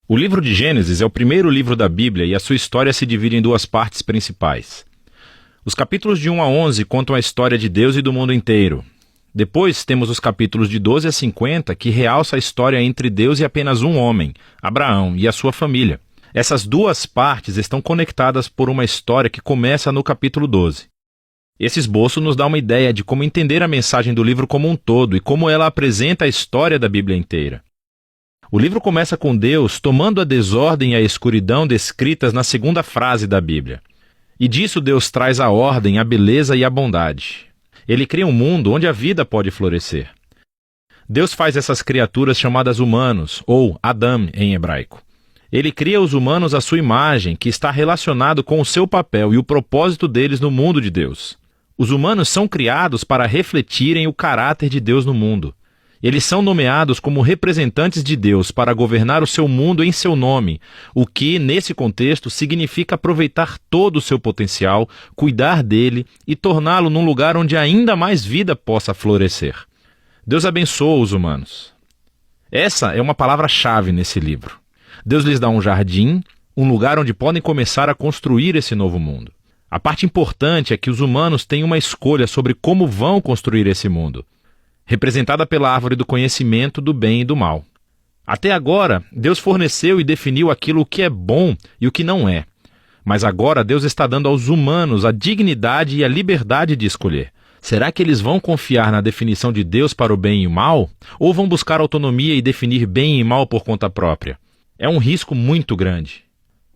O livro de Gênesis é o primeiro livro da Bíblia e a sua história se divide em duas partes principais. Os capítulos de 1 a 11 contam a história de Deus e do mundo inteiro. Depois temos os capítulos de 12 a 50 que realça a história entre Deus e apenas um homem, Abraão, e a sua família. Essas duas partes estão conectadas por uma história que começa no capítulo 12. Esse esboço nos dá uma ideia de como entender a mensagem do livro como um todo e como ela apresenta a história da Bíblia inteira. O livro começa com Deus tomando a desordem e a escuridão descritas na segunda frase da Bíblia. E disso Deus traz a ordem, a beleza e a bondade. Ele cria um mundo onde a vida pode florescer. Deus faz essas criaturas chamadas humanos, ou Adam em hebraico. Ele cria os humanos à sua imagem, que está relacionado com o seu papel e o propósito deles no mundo de Deus. Os humanos são criados para refletirem o caráter de Deus no mundo. Eles são nomeados como representantes de Deus para governar o seu mundo em seu nome, o que, nesse contexto, significa aproveitar todo o seu potencial, cuidar dele e torná-lo num lugar onde ainda mais vida possa florescer. Deus abençoa os humanos. Essa é uma palavra-chave nesse livro. Deus lhes dá um jardim, um lugar onde podem começar a construir esse novo mundo. A parte importante é que os humanos têm uma escolha sobre como vão construir esse mundo, representada pela árvore do conhecimento do bem e do mal. Até agora, Deus forneceu e definiu aquilo que é bom e o que não é. Mas agora Deus está dando aos humanos a dignidade e a liberdade de escolher. Será que eles vão confiar na definição de Deus para o bem e o mal? Ou vão buscar autonomia e definir bem e mal por conta própria? É um risco muito grande.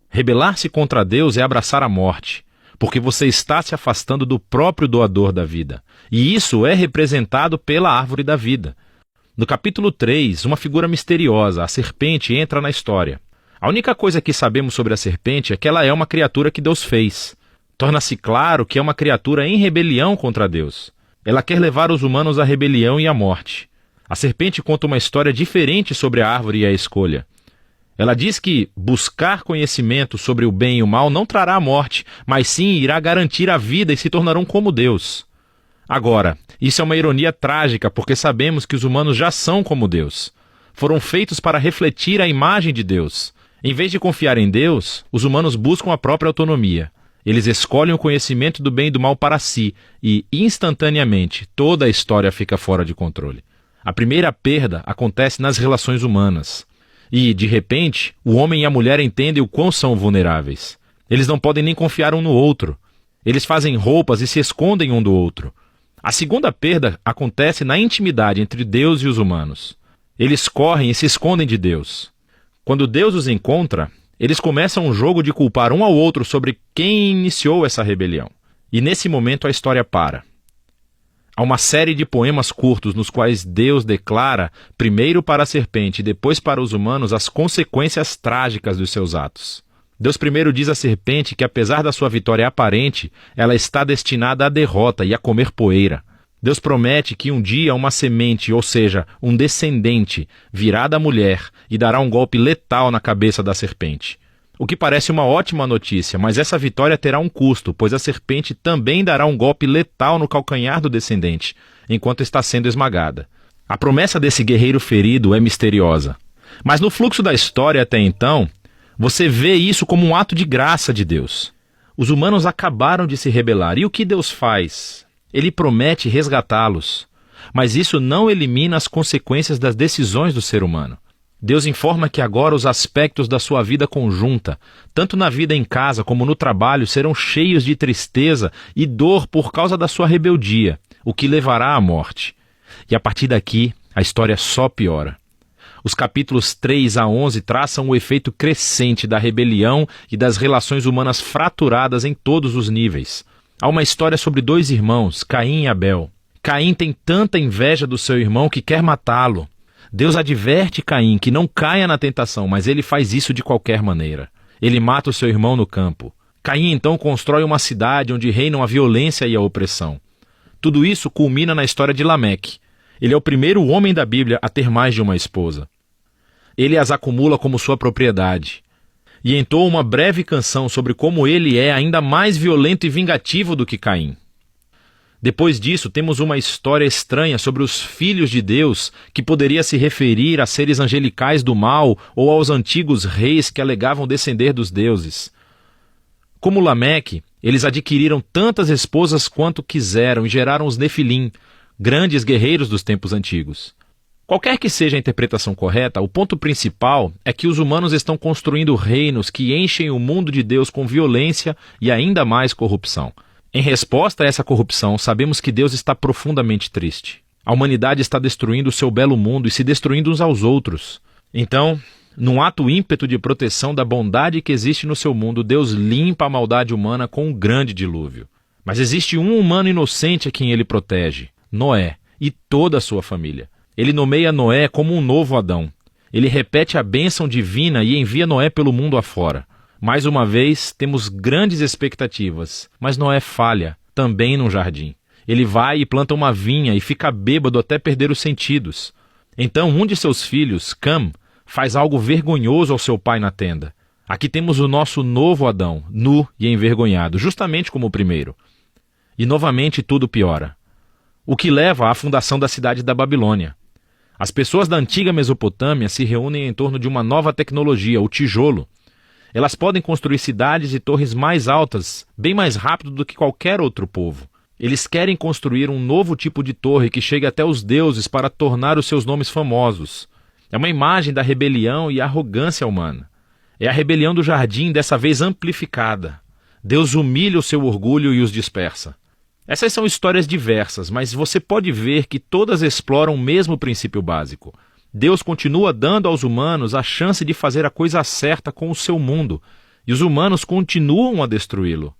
Rebelar-se contra Deus é abraçar a morte, porque você está se afastando do próprio doador da vida. E isso é representado pela árvore da vida. No capítulo 3, uma figura misteriosa, a serpente, entra na história. A única coisa que sabemos sobre a serpente é que ela é uma criatura que Deus fez. Torna-se claro que é uma criatura em rebelião contra Deus. Ela quer levar os humanos à rebelião e à morte. A serpente conta uma história diferente sobre a árvore e a escolha. Ela diz que buscar conhecimento sobre o bem e o mal não trará a morte, mas sim irá garantir a vida e se tornarão como Deus. Agora, isso é uma ironia trágica porque sabemos que os humanos já são como Deus. Foram feitos para refletir a imagem de Deus. Em vez de confiar em Deus, os humanos buscam a própria autonomia. Eles escolhem o conhecimento do bem e do mal para si e, instantaneamente, toda a história fica fora de controle. A primeira perda acontece nas relações humanas. E, de repente, o homem e a mulher entendem o quão são vulneráveis. Eles não podem nem confiar um no outro. Eles fazem roupas e se escondem um do outro. A segunda perda acontece na intimidade entre Deus e os humanos. Eles correm e se escondem de Deus. Quando Deus os encontra, eles começam um jogo de culpar um ao outro sobre quem iniciou essa rebelião. E nesse momento a história para. Há uma série de poemas curtos nos quais Deus declara, primeiro para a serpente e depois para os humanos, as consequências trágicas dos seus atos. Deus primeiro diz à serpente que, apesar da sua vitória aparente, ela está destinada à derrota e a comer poeira. Deus promete que um dia uma semente, ou seja, um descendente, virá da mulher e dará um golpe letal na cabeça da serpente. O que parece uma ótima notícia, mas essa vitória terá um custo, pois a serpente também dará um golpe letal no calcanhar do descendente, enquanto está sendo esmagada. A promessa desse guerreiro ferido é misteriosa. Mas no fluxo da história até então, você vê isso como um ato de graça de Deus. Os humanos acabaram de se rebelar, e o que Deus faz? Ele promete resgatá-los, mas isso não elimina as consequências das decisões do ser humano. Deus informa que agora os aspectos da sua vida conjunta, tanto na vida em casa como no trabalho, serão cheios de tristeza e dor por causa da sua rebeldia, o que levará à morte. E a partir daqui, a história só piora. Os capítulos 3 a 11 traçam o efeito crescente da rebelião e das relações humanas fraturadas em todos os níveis. Há uma história sobre dois irmãos, Caim e Abel. Caim tem tanta inveja do seu irmão que quer matá-lo. Deus adverte Caim que não caia na tentação, mas ele faz isso de qualquer maneira. Ele mata o seu irmão no campo. Caim então constrói uma cidade onde reinam a violência e a opressão. Tudo isso culmina na história de Lameque. Ele é o primeiro homem da Bíblia a ter mais de uma esposa. Ele as acumula como sua propriedade. E entoa uma breve canção sobre como ele é ainda mais violento e vingativo do que Caim. Depois disso, temos uma história estranha sobre os filhos de Deus, que poderia se referir a seres angelicais do mal ou aos antigos reis que alegavam descender dos deuses. Como Lameque, eles adquiriram tantas esposas quanto quiseram e geraram os Nefilim, grandes guerreiros dos tempos antigos. Qualquer que seja a interpretação correta, o ponto principal é que os humanos estão construindo reinos que enchem o mundo de Deus com violência e ainda mais corrupção. Em resposta a essa corrupção, sabemos que Deus está profundamente triste. A humanidade está destruindo o seu belo mundo e se destruindo uns aos outros. Então, num ato ímpeto de proteção da bondade que existe no seu mundo, Deus limpa a maldade humana com um grande dilúvio. Mas existe um humano inocente a quem ele protege, Noé, e toda a sua família. Ele nomeia Noé como um novo Adão. Ele repete a bênção divina e envia Noé pelo mundo afora. Mais uma vez, temos grandes expectativas, mas Noé falha, também num jardim. Ele vai e planta uma vinha e fica bêbado até perder os sentidos. Então, um de seus filhos, Cam, faz algo vergonhoso ao seu pai na tenda. Aqui temos o nosso novo Adão, nu e envergonhado, justamente como o primeiro. E novamente tudo piora. O que leva à fundação da cidade da Babilônia. As pessoas da antiga Mesopotâmia se reúnem em torno de uma nova tecnologia, o tijolo. Elas podem construir cidades e torres mais altas, bem mais rápido do que qualquer outro povo. Eles querem construir um novo tipo de torre que chegue até os deuses para tornar os seus nomes famosos. É uma imagem da rebelião e arrogância humana. É a rebelião do jardim, dessa vez amplificada. Deus humilha o seu orgulho e os dispersa. Essas são histórias diversas, mas você pode ver que todas exploram o mesmo princípio básico. Deus continua dando aos humanos a chance de fazer a coisa certa com o seu mundo, e os humanos continuam a destruí-lo.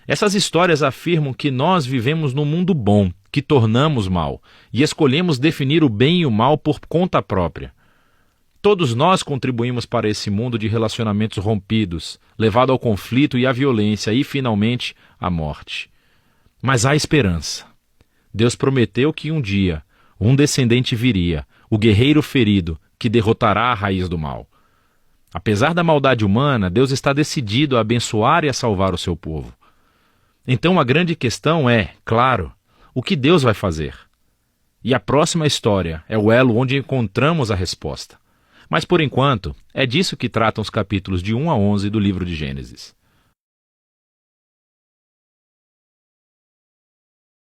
Essas histórias afirmam que nós vivemos num mundo bom, que tornamos mal, e escolhemos definir o bem e o mal por conta própria. Todos nós contribuímos para esse mundo de relacionamentos rompidos, levado ao conflito e à violência e, finalmente, à morte. Mas há esperança. Deus prometeu que um dia um descendente viria, o guerreiro ferido, que derrotará a raiz do mal. Apesar da maldade humana, Deus está decidido a abençoar e a salvar o seu povo. Então a grande questão é, claro, o que Deus vai fazer? E a próxima história é o elo onde encontramos a resposta. Mas por enquanto, é disso que tratam os capítulos de 1 a 11 do livro de Gênesis.